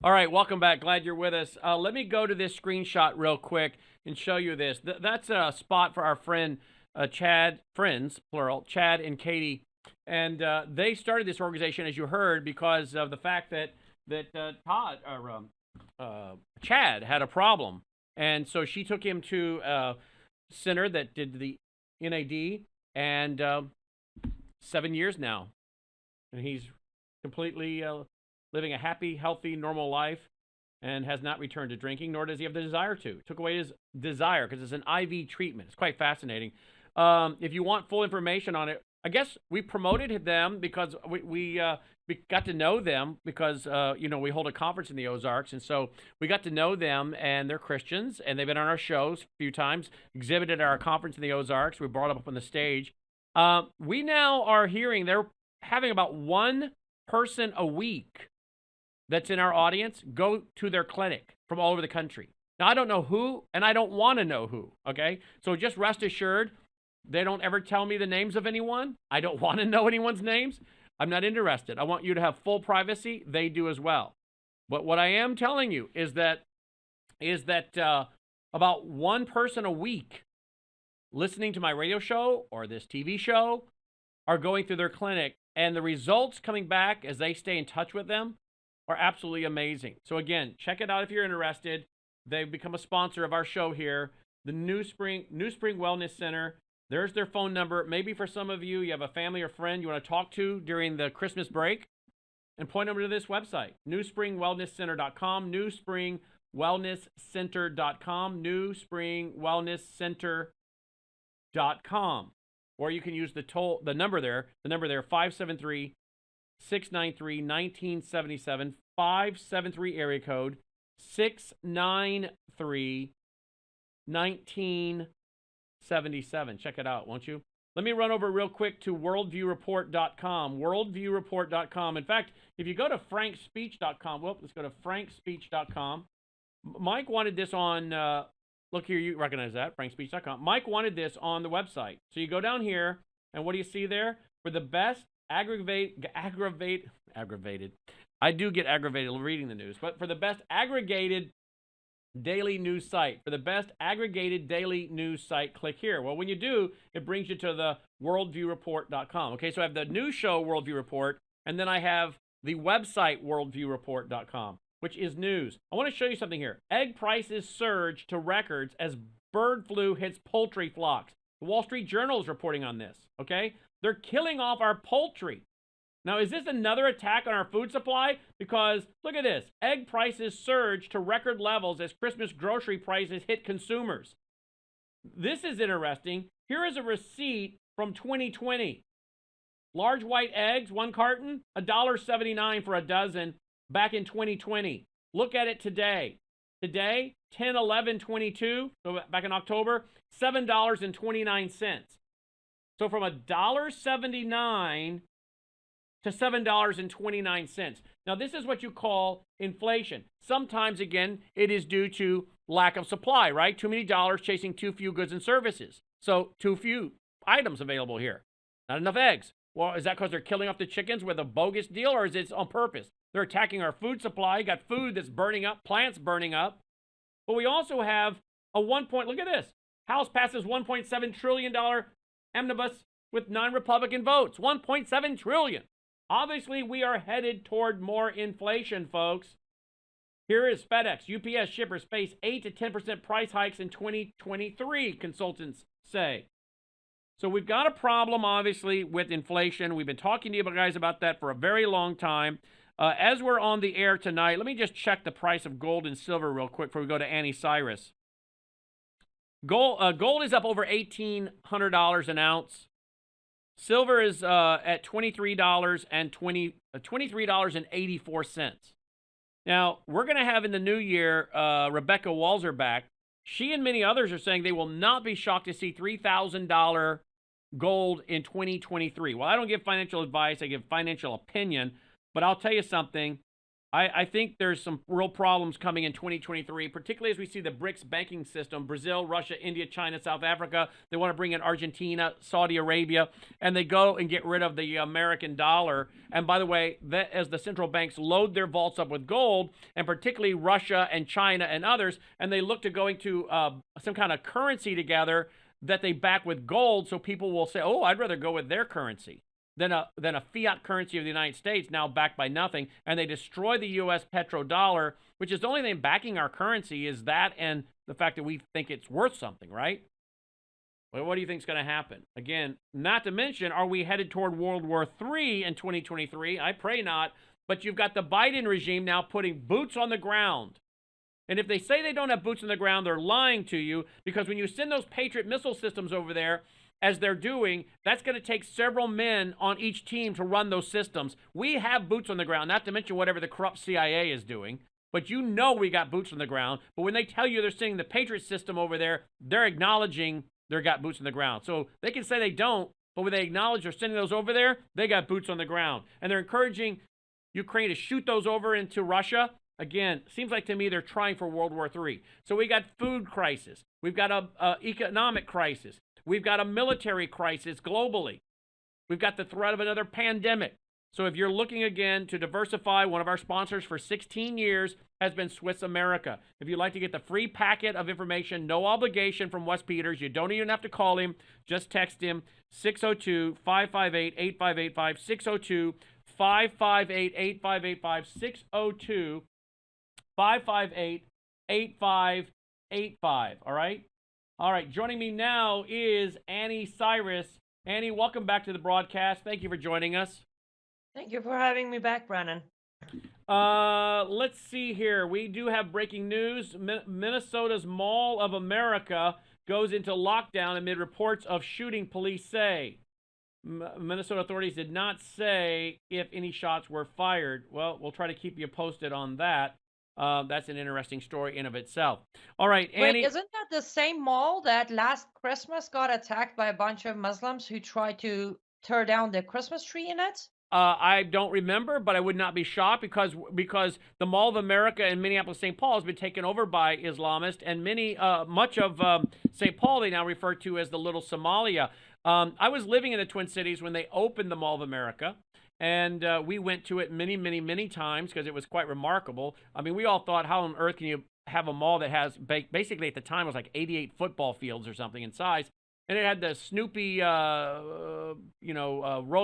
All right, welcome back. Glad you're with us. Let me go to this screenshot real quick and show you this. That's a spot for our friend Chad, friends, plural, Chad and Katie. And they started this organization, as you heard, because of the fact that Chad had a problem. And so she took him to a center that did the NAD, and 7 years now. And he's completely living a happy, healthy, normal life and has not returned to drinking, nor does he have the desire to. Took away his desire because it's an IV treatment. It's quite fascinating. If you want full information on it, I guess we promoted them because we got to know them because, we hold a conference in the Ozarks. And so we got to know them, and they're Christians, and they've been on our shows a few times, exhibited at our conference in the Ozarks. We brought them up on the stage. We now are hearing they're having about one person a week that's in our audience go to their clinic from all over the country. Now, I don't know who, and I don't want to know who, okay? So just rest assured, they don't ever tell me the names of anyone. I don't want to know anyone's names. I'm not interested. I want you to have full privacy. They do as well. But what I am telling you is that about one person a week listening to my radio show or this TV show are going through their clinic, and the results coming back as they stay in touch with them are absolutely amazing. So again, check it out if you're interested. They've become a sponsor of our show here, the New Spring Wellness Center. There's their phone number. Maybe for some of you, you have a family or friend you want to talk to during the Christmas break, and point them to this website, newspringwellnesscenter.com, newspringwellnesscenter.com, newspringwellnesscenter.com. Or you can use the number there, 573 693 1977, 573 area code 693 1977. Check it out, won't you? Let me run over real quick to worldviewreport.com. Worldviewreport.com. In fact, if you go to frankspeech.com, let's go to frankspeech.com. Mike wanted this on, look here, you recognize that, frankspeech.com. Mike wanted this on the website. So you go down here, and what do you see there? For the best aggravated. I do get aggravated reading the news, but for the best aggregated daily news site, click here. Well, when you do, it brings you to the worldviewreport.com. Okay, so I have the news show Worldview Report, and then I have the website worldviewreport.com, which is news. I want to show you something here. Egg prices surge to records as bird flu hits poultry flocks. The Wall Street Journal is reporting on this, okay? They're killing off our poultry. Now, is this another attack on our food supply? Because, look at this. Egg prices surge to record levels as Christmas grocery prices hit consumers. This is interesting. Here is a receipt from 2020. Large white eggs, 1 carton, $1.79 for a dozen back in 2020. Look at it today. Today, 10/11/22, so back in October, $7.29. So from $1.79 to $7.29. Now, this is what you call inflation. Sometimes, again, it is due to lack of supply, right? Too many dollars chasing too few goods and services. So too few items available here. Not enough eggs. Well, is that because they're killing off the chickens with a bogus deal, or is it on purpose? They're attacking our food supply. You got food that's burning up, plants burning up. But we also have a look at this. House passes $1.7 trillion omnibus with non-Republican votes. $1.7 trillion. Obviously, we are headed toward more inflation, folks. Here is FedEx. UPS shippers face 8 to 10% price hikes in 2023, consultants say. So we've got a problem, obviously, with inflation. We've been talking to you guys about that for a very long time. As we're on the air tonight, let me just check the price of gold and silver real quick before we go to Annie Cyrus. Gold is up over $1,800 an ounce. Silver is at $23.84. Now, we're going to have in the new year Rebecca Walzer back. She and many others are saying they will not be shocked to see $3,000 gold in 2023. Well, I don't give financial advice. I give financial opinion. But I'll tell you something. I think there's some real problems coming in 2023, particularly as we see the BRICS banking system, Brazil, Russia, India, China, South Africa. They want to bring in Argentina, Saudi Arabia, and they go and get rid of the American dollar. And by the way, as the central banks load their vaults up with gold, and particularly Russia and China and others, and they look to going to some kind of currency together that they back with gold, so people will say, oh, I'd rather go with their currency than a fiat currency of the United States, now backed by nothing, and they destroy the U.S. petrodollar, which is the only thing backing our currency is that and the fact that we think it's worth something, right? Well, what do you think is going to happen? Again, not to mention, are we headed toward World War III in 2023? I pray not, but you've got the Biden regime now putting boots on the ground. And if they say they don't have boots on the ground, they're lying to you, because when you send those Patriot missile systems over there, as they're doing, that's going to take several men on each team to run those systems. We have boots on the ground, not to mention whatever the corrupt CIA is doing. But you know we got boots on the ground. But when they tell you they're sending the Patriot system over there, they're acknowledging they've got boots on the ground. So they can say they don't, but when they acknowledge they're sending those over there, they got boots on the ground. And they're encouraging Ukraine to shoot those over into Russia. Again, seems like to me they're trying for World War III. So we got food crisis. We've got a economic crisis. We've got a military crisis globally. We've got the threat of another pandemic. So if you're looking again to diversify, one of our sponsors for 16 years has been Swiss America. If you'd like to get the free packet of information, no obligation from Wes Peters, you don't even have to call him. Just text him 602-558-8585, 602-558-8585, 602-558-8585. All right? All right, joining me now is Annie Cyrus. Annie, welcome back to the broadcast. Thank you for joining us. Thank you for having me back, Brennan. Let's see here. We do have breaking news. Minnesota's Mall of America goes into lockdown amid reports of shooting, police say. Minnesota authorities did not say if any shots were fired. Well, we'll try to keep you posted on that. That's an interesting story in of itself. All right, Annie. Wait, isn't that the same mall that last Christmas got attacked by a bunch of Muslims who tried to tear down the Christmas tree in it? I don't remember, but I would not be shocked because the Mall of America in Minneapolis, St. Paul has been taken over by Islamists, and much of St. Paul they now refer to as the Little Somalia. I was living in the Twin Cities when they opened the Mall of America. And we went to it many, many, many times because it was quite remarkable. I mean, we all thought, how on earth can you have a mall that has, basically at the time, it was like 88 football fields or something in size. And it had the Snoopy, roller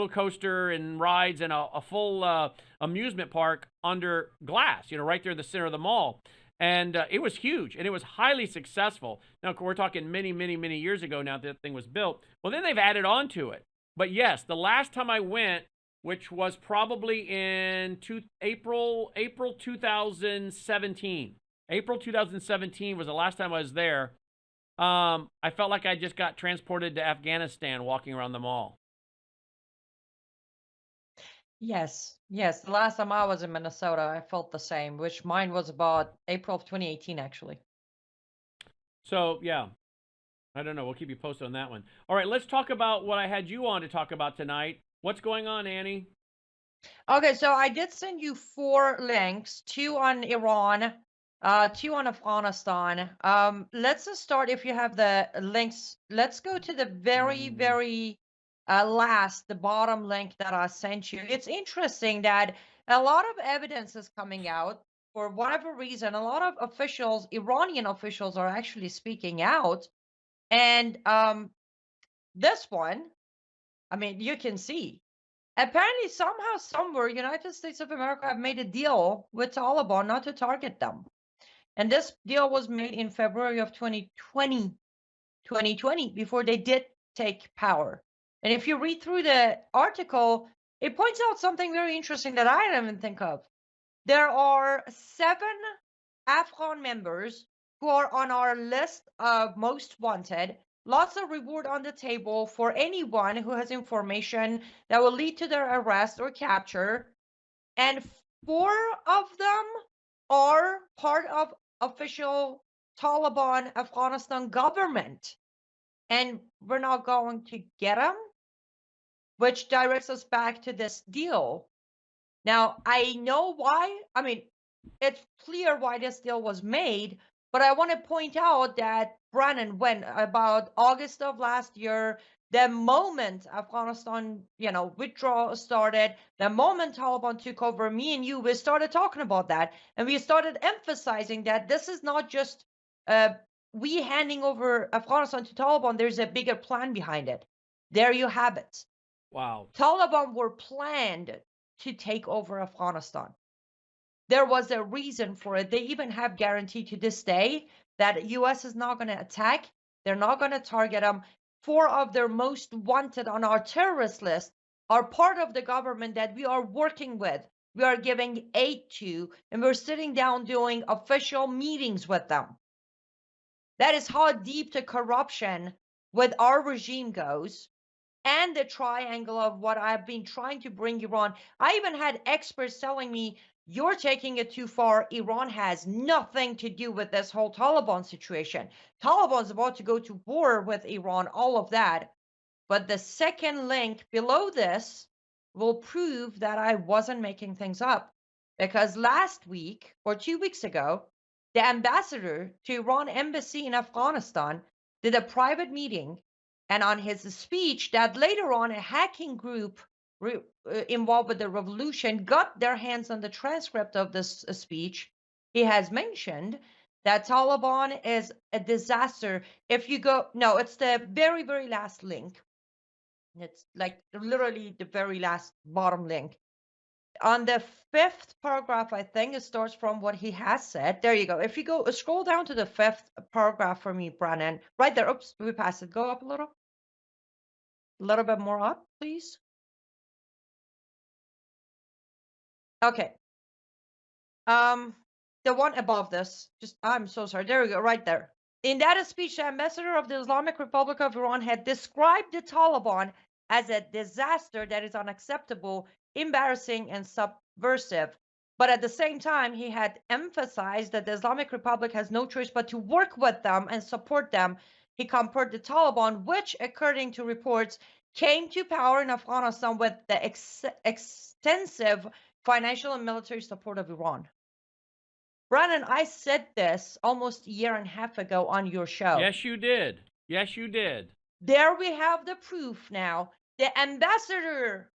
coaster and rides and a full amusement park under glass, right there in the center of the mall. And it was huge, and it was highly successful. Now, we're talking many, many, many years ago now that thing was built. Well, then they've added on to it. But yes, the last time I went, which was probably in April 2017. April 2017 was the last time I was there. I felt like I just got transported to Afghanistan walking around the mall. Yes. The last time I was in Minnesota, I felt the same, which mine was about April of 2018, actually. So, yeah. I don't know. We'll keep you posted on that one. All right, let's talk about what I had you on to talk about tonight. What's going on, Annie? Okay, so I did send you 4 links, 2 on Iran, 2 on Afghanistan. Let's just start, if you have the links. Let's go to the very, very last, the bottom link that I sent you. It's interesting that a lot of evidence is coming out. For whatever reason, a lot of officials, Iranian officials, are actually speaking out. And this one, I mean, you can see. Apparently, somehow, somewhere, United States of America have made a deal with Taliban not to target them. And this deal was made in February of 2020, before they did take power. And if you read through the article, it points out something very interesting that I didn't even think of. There are 7 Afghan members who are on our list of most wanted. Lots of reward on the table for anyone who has information that will lead to their arrest or capture. And 4 of them are part of official Taliban Afghanistan government. And we're not going to get them, which directs us back to this deal. Now, I know why. I mean, it's clear why this deal was made, but I want to point out that Brennan, when about August of last year, the moment Afghanistan, withdrawal started, the moment Taliban took over, me and you, we started talking about that, and we started emphasizing that this is not just we handing over Afghanistan to Taliban. There's a bigger plan behind it. There you have it. Wow. Taliban were planned to take over Afghanistan. There was a reason for it. They even have guarantee to this day that US is not going to attack. They're not going to target them. 4 of their most wanted on our terrorist list are part of the government that we are working with. We are giving aid to, and we're sitting down doing official meetings with them. That is how deep the corruption with our regime goes. And the triangle of what I've been trying to bring Iran. I even had experts telling me, you're taking it too far. Iran has nothing to do with this whole Taliban situation. Taliban's about to go to war with Iran, all of that. But the second link below this will prove that I wasn't making things up. Because last week or 2 weeks ago, the ambassador to Iran embassy in Afghanistan did a private meeting, and on his speech that later on a hacking group involved with the revolution got their hands on the transcript of this speech, he has mentioned that Taliban is a disaster. If you go, no, it's the very, very last link. It's like literally the very last bottom link. On the 5th paragraph, I think it starts from what he has said. There you go. If you go scroll down to the 5th paragraph for me, Brennan, right there. Oops, we passed it. Go up a little bit more up, please. Okay. The one above this, I'm so sorry. There we go, right there. In that speech, the ambassador of the Islamic Republic of Iran had described the Taliban as a disaster that is unacceptable, embarrassing, and subversive. But at the same time, he had emphasized that the Islamic Republic has no choice but to work with them and support them. He compared the Taliban, which, according to reports, came to power in Afghanistan with the extensive financial and military support of Iran. Brandon, I said this almost a year and a half ago on your show. Yes, you did. Yes, you did. There we have the proof now. The ambassador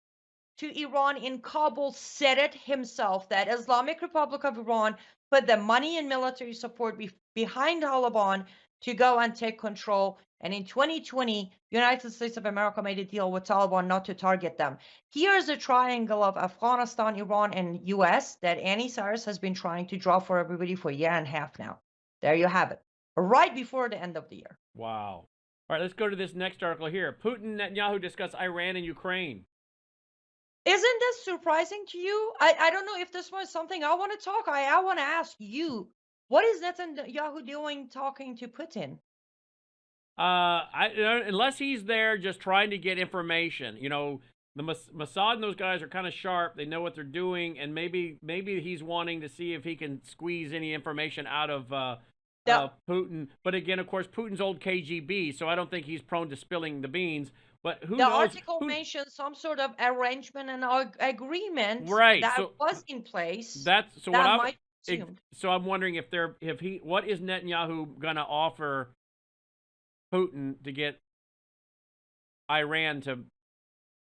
to Iran in Kabul said it himself that Islamic Republic of Iran put the money and military support behind Taliban to go and take control. And in 2020, United States of America made a deal with Taliban not to target them. Here's a triangle of Afghanistan, Iran, and US that Annie Cyrus has been trying to draw for everybody for a year and a half now. There you have it. Right before the end of the year. Wow. All right, let's go to this next article here. Putin and Netanyahu discuss Iran and Ukraine. Isn't this surprising to you? I don't know if this was something I want to talk. I want to ask you, what is Netanyahu doing talking to Putin? Unless he's there just trying to get information. The Mossad and those guys are kind of sharp. They know what they're doing, and maybe he's wanting to see if he can squeeze any information out of Putin. But again, of course, Putin's old KGB, so I don't think he's prone to spilling the beans. But who knows? The article mentions some sort of arrangement and agreement right, that was in place. That's so. So I'm wondering what is Netanyahu gonna offer Putin to get Iran to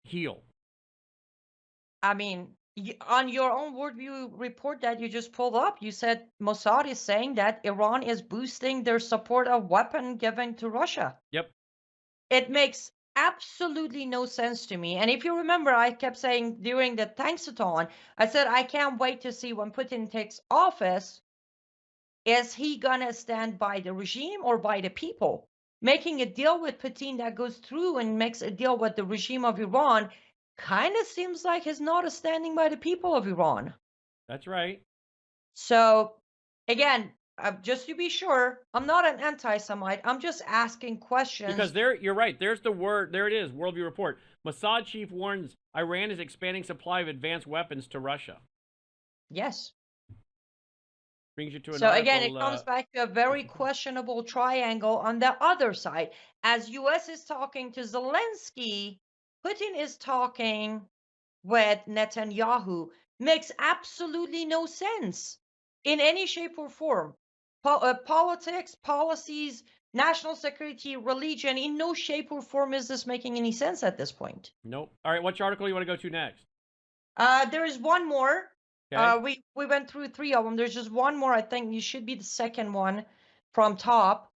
heal? I mean, on your own worldview report that you just pulled up, you said Mossad is saying that Iran is boosting their support of weapon given to Russia. Yep. It makes absolutely no sense to me. And if you remember, I kept saying during the Thanks-a-thon, I said, I can't wait to see when Putin takes office, is he gonna stand by the regime or by the people? Making a deal with Putin that goes through and makes a deal with the regime of Iran kind of seems like he's not standing by the people of Iran. That's right. So, again, just to be sure, I'm not an anti-Semite. I'm just asking questions. Because you're right. There's the word. There it is. Worldview report. Mossad chief warns Iran is expanding supply of advanced weapons to Russia. Yes. Brings you to an so article, again, it comes back to a very questionable triangle on the other side. As U.S. is talking to Zelensky, Putin is talking with Netanyahu. Makes absolutely no sense in any shape or form. Politics, policies, national security, religion, in no shape or form is this making any sense at this point. Nope. All right, which article you want to go to next? There is one more. Okay. We went through three of them. There's just one more. I think you should be the second one from top,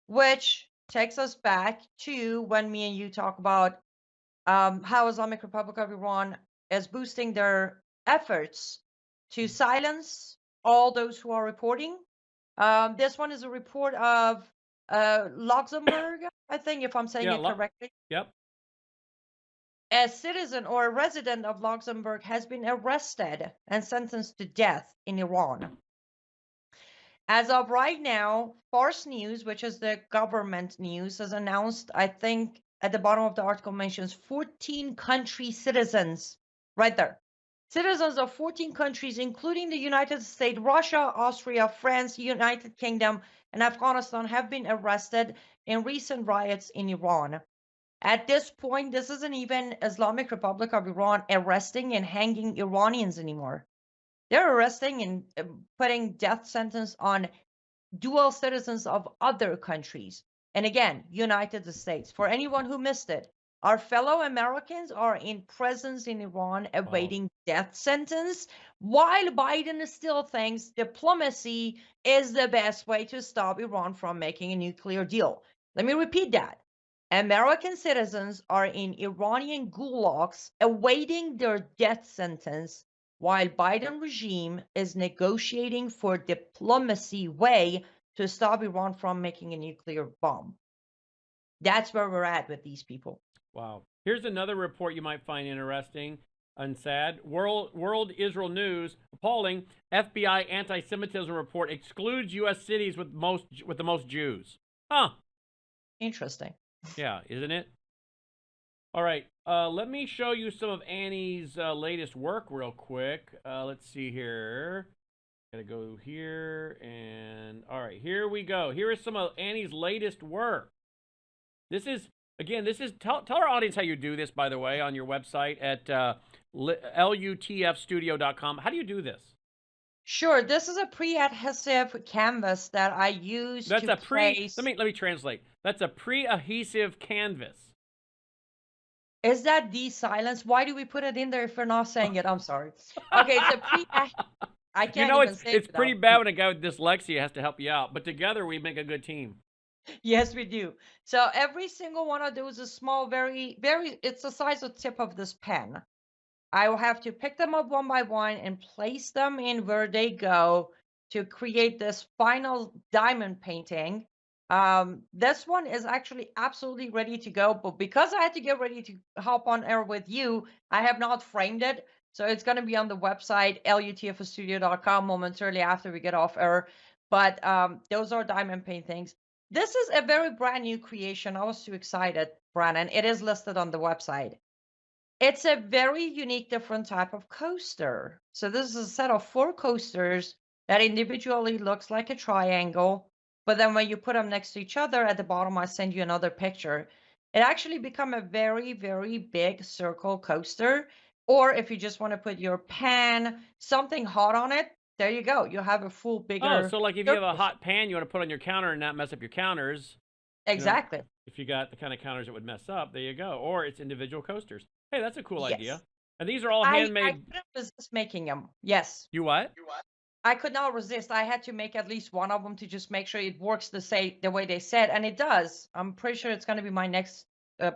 which takes us back to when me and you talk about how Islamic Republic of Iran is boosting their efforts to silence all those who are reporting. This one is a report of Luxembourg, I think, if I'm saying Yeah, it correctly. yep. A citizen or a resident of Luxembourg has been arrested and sentenced to death in Iran. As of right now, Farce News, which is the government news, has announced, I think at the bottom of the article mentions 14 country citizens, right there. Citizens of 14 countries, including the United States, Russia, Austria, France, United Kingdom, and Afghanistan, have been arrested in recent riots in Iran. At this point, this isn't even Islamic Republic of Iran arresting and hanging Iranians anymore. They're arresting and putting death sentence on dual citizens of other countries. And again, United States. For anyone who missed it, our fellow Americans are in prisons in Iran awaiting death sentence, while Biden still thinks diplomacy is the best way to stop Iran from making a nuclear deal. Let me repeat that. American citizens are in Iranian gulags awaiting their death sentence, while Biden regime is negotiating for diplomacy way to stop Iran from making a nuclear bomb. That's where we're at with these people. Wow. Here's another report you might find interesting and sad. World Israel News, appalling. FBI anti-Semitism report excludes U.S. cities with the most Jews. Huh. Interesting. Yeah, isn't it? All right. Let me show you some of Annie's latest work real quick. Let's see here. Gotta go here and all right, here we go. Here is some of Annie's latest work. This is tell our audience how you do this, by the way, on your website at lutfstudio.com. How do you do this? Sure, this is a pre-adhesive canvas that I use That's to a place. let me translate. That's a pre-adhesive canvas. Is that de-silence? Why do we put it in there if we're not saying it? I'm sorry. Okay, it's a pre. I can't even say it's it pretty without- bad when a guy with dyslexia has to help you out, but together we make a good team. Yes, we do. So every single one of those is small, very, very. It's the size of the tip of this pen. I will have to pick them up one by one and place them in where they go to create this final diamond painting. This one is actually absolutely ready to go, but because I had to get ready to hop on air with you, I have not framed it. So it's going to be on the website, lutfstudio.com, momentarily after we get off air. But those are diamond paintings. This is a very brand new creation. I was too excited, Brandon. It is listed on the website. It's a very unique, different type of coaster. So this is a set of 4 coasters that individually looks like a triangle, but then when you put them next to each other at the bottom, I send you another picture. It actually become a very, very big circle coaster. Or if you just want to put your pan, something hot on it, there you go. You have a full bigger. Oh, so like if you have a hot pan you want to put on your counter and not mess up your counters. Exactly. If you got the kind of counters that would mess up, there you go. Or it's individual coasters. Hey, that's a cool idea. And these are all handmade. I couldn't resist making them. Yes. You what? I could not resist. I had to make at least one of them to just make sure it works the way they said, and it does. I'm pretty sure it's going to be my next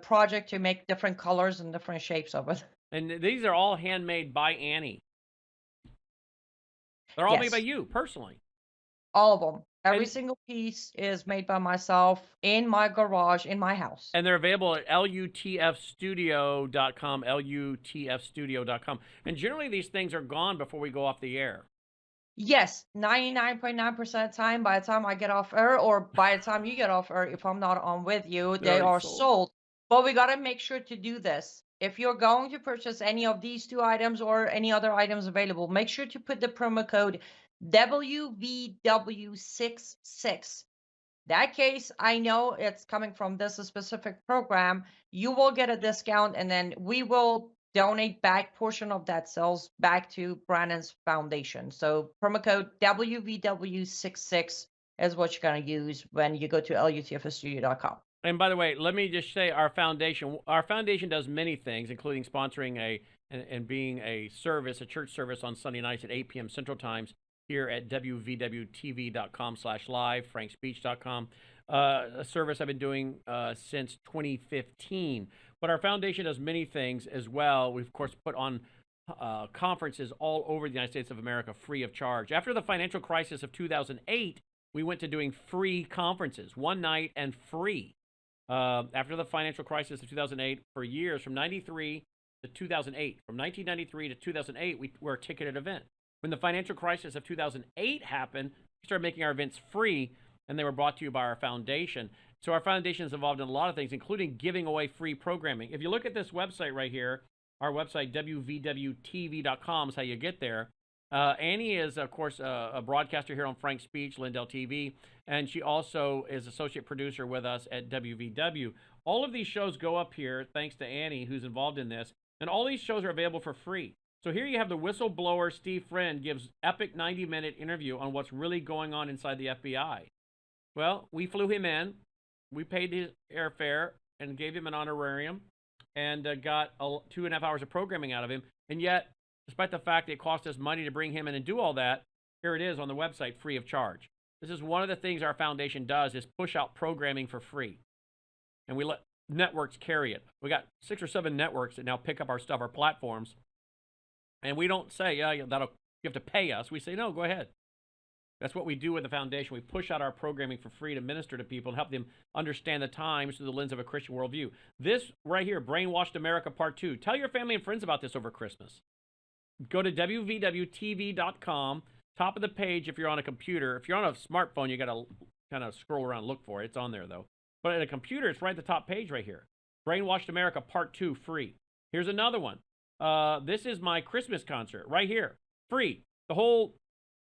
project to make different colors and different shapes of it. And these are all handmade by Annie. They're all made by you personally. All of them. Every single piece is made by myself in my garage, in my house. And they're available at lutfstudio.com, lutfstudio.com. And generally these things are gone before we go off the air. Yes, 99.9% of the time, by the time I get off air, or by the time you get off air, if I'm not on with you, they are sold. But we got to make sure to do this. If you're going to purchase any of these 2 items or any other items available, make sure to put the promo code WVW66. That case, I know it's coming from this specific program. You will get a discount, and then we will donate back portion of that sales back to Brandon's foundation. So promo code WVW66 is what you're going to use when you go to lutfstudio.com. And by the way, let me just say our foundation does many things, including sponsoring and being a church service on Sunday nights at 8 p.m. Central Times here at wvwtv.com/live, frankspeech.com, a service I've been doing since 2015. But our foundation does many things as well. We've, of course, put on conferences all over the United States of America free of charge. After the financial crisis of 2008, we went to doing free conferences, one night and free. After the financial crisis of 2008, for years, from 93 to 2008, from 1993 to 2008, we were a ticketed event. When the financial crisis of 2008 happened, we started making our events free, and they were brought to you by our foundation. So our foundation is involved in a lot of things, including giving away free programming. If you look at this website right here, our website, WVWTV.com, is how you get there. Annie is, of course, a broadcaster here on Frank Speech, Lindell TV, and she also is associate producer with us at WVW. All of these shows go up here, thanks to Annie, who's involved in this, and all these shows are available for free. So here you have the whistleblower Steve Friend gives epic 90-minute interview on what's really going on inside the FBI. Well, we flew him in, we paid his airfare, and gave him an honorarium, and got 2.5 hours of programming out of him, and yet, despite the fact that it cost us money to bring him in and do all that, here it is on the website, free of charge. This is one of the things our foundation does, is push out programming for free. And we let networks carry it. We got 6 or 7 networks that now pick up our stuff, our platforms. And we don't say, yeah, you have to pay us. We say, no, go ahead. That's what we do with the foundation. We push out our programming for free to minister to people and help them understand the times through the lens of a Christian worldview. This right here, Brainwashed America Part 2. Tell your family and friends about this over Christmas. Go to WVWTV.com, top of the page if you're on a computer. If you're on a smartphone, you got to kind of scroll around and look for it. It's on there, though. But at a computer, it's right at the top page right here. Brainwashed America Part 2, free. Here's another one. This is my Christmas concert right here. Free. The whole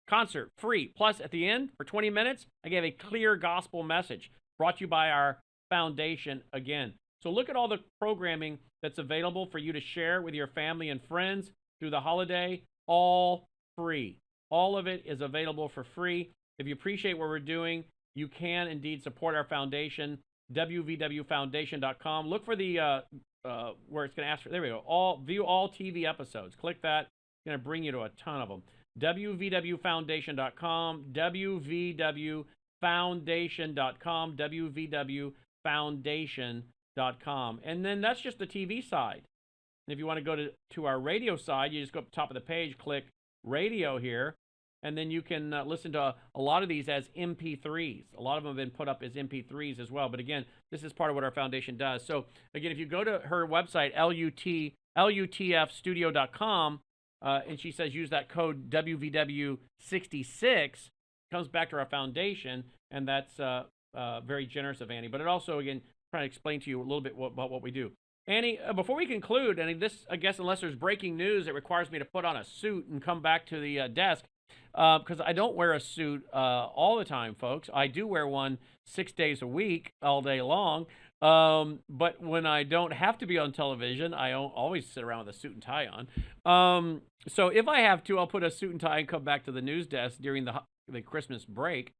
concert, free. Plus, at the end, for 20 minutes, I gave a clear gospel message brought to you by our foundation again. So look at all the programming that's available for you to share with your family and friends through the holiday, all free. All of it is available for free. If you appreciate what we're doing, you can indeed support our foundation, WVWFoundation.com. Look for the where it's going to ask for, there we go, view all TV episodes. Click that. It's going to bring you to a ton of them. WVWFoundation.com, WVWFoundation.com, WVWFoundation.com. And then that's just the TV side. And if you want to go to our radio side, you just go up the top of the page, click radio here, and then you can listen to a lot of these as MP3s. A lot of them have been put up as MP3s as well. But again, this is part of what our foundation does. So again, if you go to her website, LUTFstudio.com, and she says use that code WVW66, comes back to our foundation, and that's very generous of Annie. But it also, again, trying to explain to you a little bit about what we do. Annie, before we conclude, and this, I guess, unless there's breaking news that requires me to put on a suit and come back to the desk, because I don't wear a suit all the time, folks. I do wear one 6 days a week, all day long. But when I don't have to be on television, I always sit around with a suit and tie on. So if I have to, I'll put a suit and tie and come back to the news desk during the Christmas break.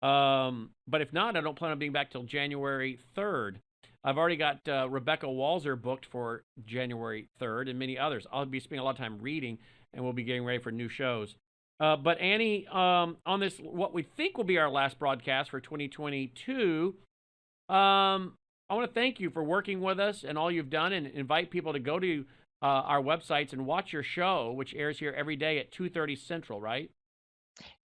But if not, I don't plan on being back till January 3rd. I've already got Rebecca Walzer booked for January 3rd and many others. I'll be spending a lot of time reading, and we'll be getting ready for new shows. But Annie, on this, what we think will be our last broadcast for 2022, I want to thank you for working with us and all you've done, and invite people to go to our websites and watch your show, which airs here every day at 2:30 Central, right?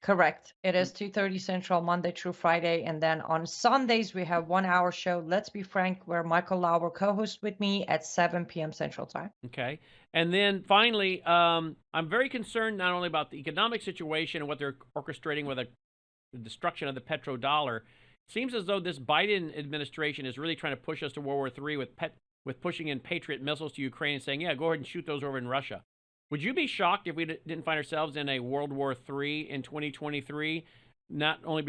Correct. It is 2:30 Central, Monday through Friday. And then on Sundays, we have 1 hour show, Let's Be Frank, where Michael Lauer co-hosts with me at 7 p.m. Central Time. Okay. And then finally, I'm very concerned not only about the economic situation and what they're orchestrating with the destruction of the petrodollar. Seems as though this Biden administration is really trying to push us to World War III with pushing in Patriot missiles to Ukraine and saying, yeah, go ahead and shoot those over in Russia. Would you be shocked if we didn't find ourselves in a World War III in 2023, not only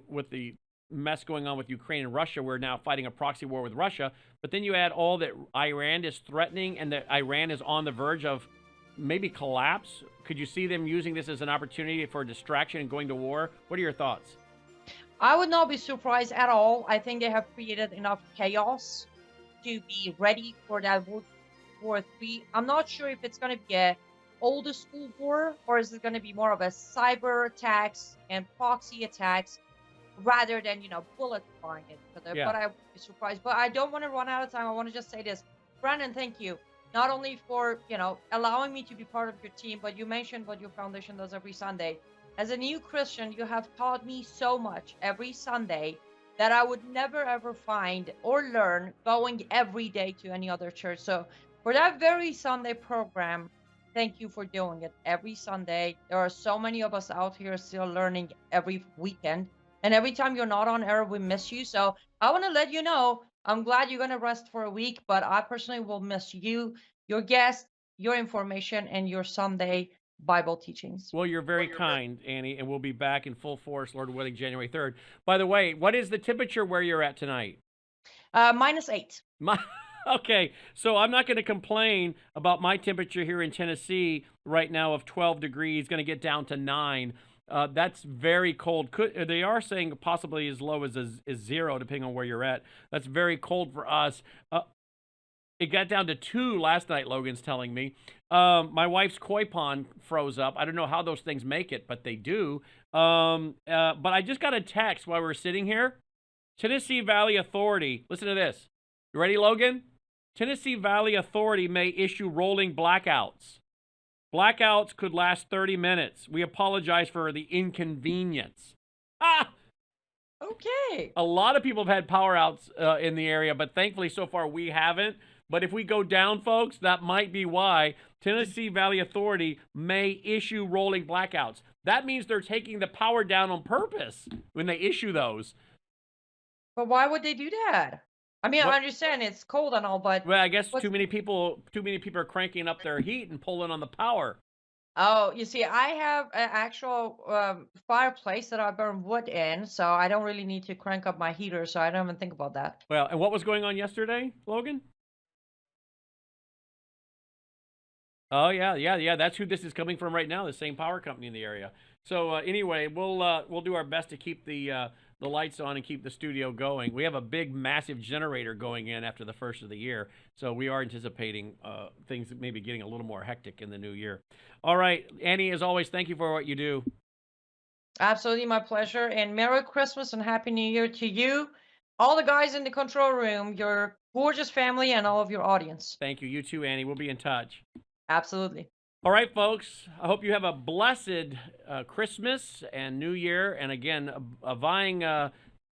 with the mess going on with Ukraine and Russia. We're now fighting a proxy war with Russia. But then you add all that Iran is threatening and that Iran is on the verge of maybe collapse. Could you see them using this as an opportunity for distraction and going to war? What are your thoughts? I would not be surprised at all. I think they have created enough chaos to be ready for that World War III. I'm not sure if it's going to be a old school war or is it going to be more of a cyber attacks and proxy attacks rather than, bullet firing it. But I would be surprised. But I don't want to run out of time. I want to just say this. Brandon, thank you. Not only for, allowing me to be part of your team, but you mentioned what your foundation does every Sunday. As a new Christian, you have taught me so much every Sunday that I would never ever find or learn going every day to any other church. So for that very Sunday program, thank you for doing it every Sunday. There are so many of us out here still learning every weekend. And every time you're not on air, we miss you. So I want to let you know, I'm glad you're going to rest for a week, but I personally will miss you, your guests, your information, and your Sunday Bible teachings. Well, you're very kind, Annie, and we'll be back in full force, Lord willing, January 3rd. By the way, what is the temperature where you're at tonight? -8. Okay, so I'm not going to complain about my temperature here in Tennessee right now of 12 degrees, going to get down to 9. That's very cold. They are saying possibly as low as 0, depending on where you're at. That's very cold for us. It got down to 2 last night, Logan's telling me. My wife's koi pond froze up. I don't know how those things make it, but they do. But I just got a text while we were sitting here. Tennessee Valley Authority. Listen to this. You ready, Logan? Tennessee Valley Authority may issue rolling blackouts. Blackouts could last 30 minutes. We apologize for the inconvenience. Okay. A lot of people have had power outs in the area, but thankfully so far we haven't. But if we go down, folks, that might be why Tennessee Valley Authority may issue rolling blackouts. That means they're taking the power down on purpose when they issue those. But why would they do that? I mean, I understand it's cold and all, but well, I guess too many people are cranking up their heat and pulling on the power. Oh, you see, I have an actual fireplace that I burn wood in, so I don't really need to crank up my heater, so I don't even think about that. Well, and what was going on yesterday, Logan? Oh, yeah. That's who this is coming from right now, the same power company in the area. So anyway, we'll do our best to keep the lights on and keep the studio going. We have a big, massive generator going in after the first of the year, so we are anticipating things maybe getting a little more hectic in the new year. All right, Annie, as always, thank you for what you do. Absolutely, my pleasure, and Merry Christmas and Happy New Year to you, all the guys in the control room, your gorgeous family, and all of your audience. Thank you. You too, Annie. We'll be in touch. Absolutely. All right, folks. I hope you have a blessed Christmas and New Year. And again, well,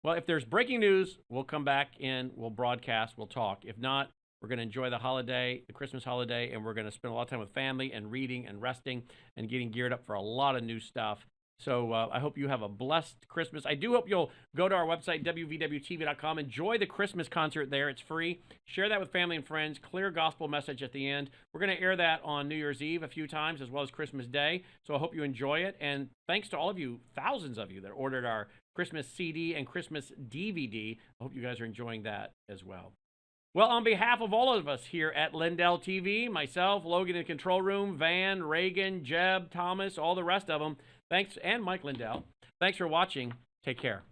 if there's breaking news, we'll come back in, we'll broadcast, we'll talk. If not, we're going to enjoy the holiday, the Christmas holiday, and we're going to spend a lot of time with family and reading and resting and getting geared up for a lot of new stuff. So I hope you have a blessed Christmas. I do hope you'll go to our website, WVWTV.com. Enjoy the Christmas concert there. It's free. Share that with family and friends. Clear gospel message at the end. We're going to air that on New Year's Eve a few times as well as Christmas Day. So I hope you enjoy it. And thanks to all of you, thousands of you that ordered our Christmas CD and Christmas DVD. I hope you guys are enjoying that as well. Well, on behalf of all of us here at Lindell TV, myself, Logan in the control room, Van, Reagan, Jeb, Thomas, all the rest of them, thanks, and Mike Lindell. Thanks for watching. Take care.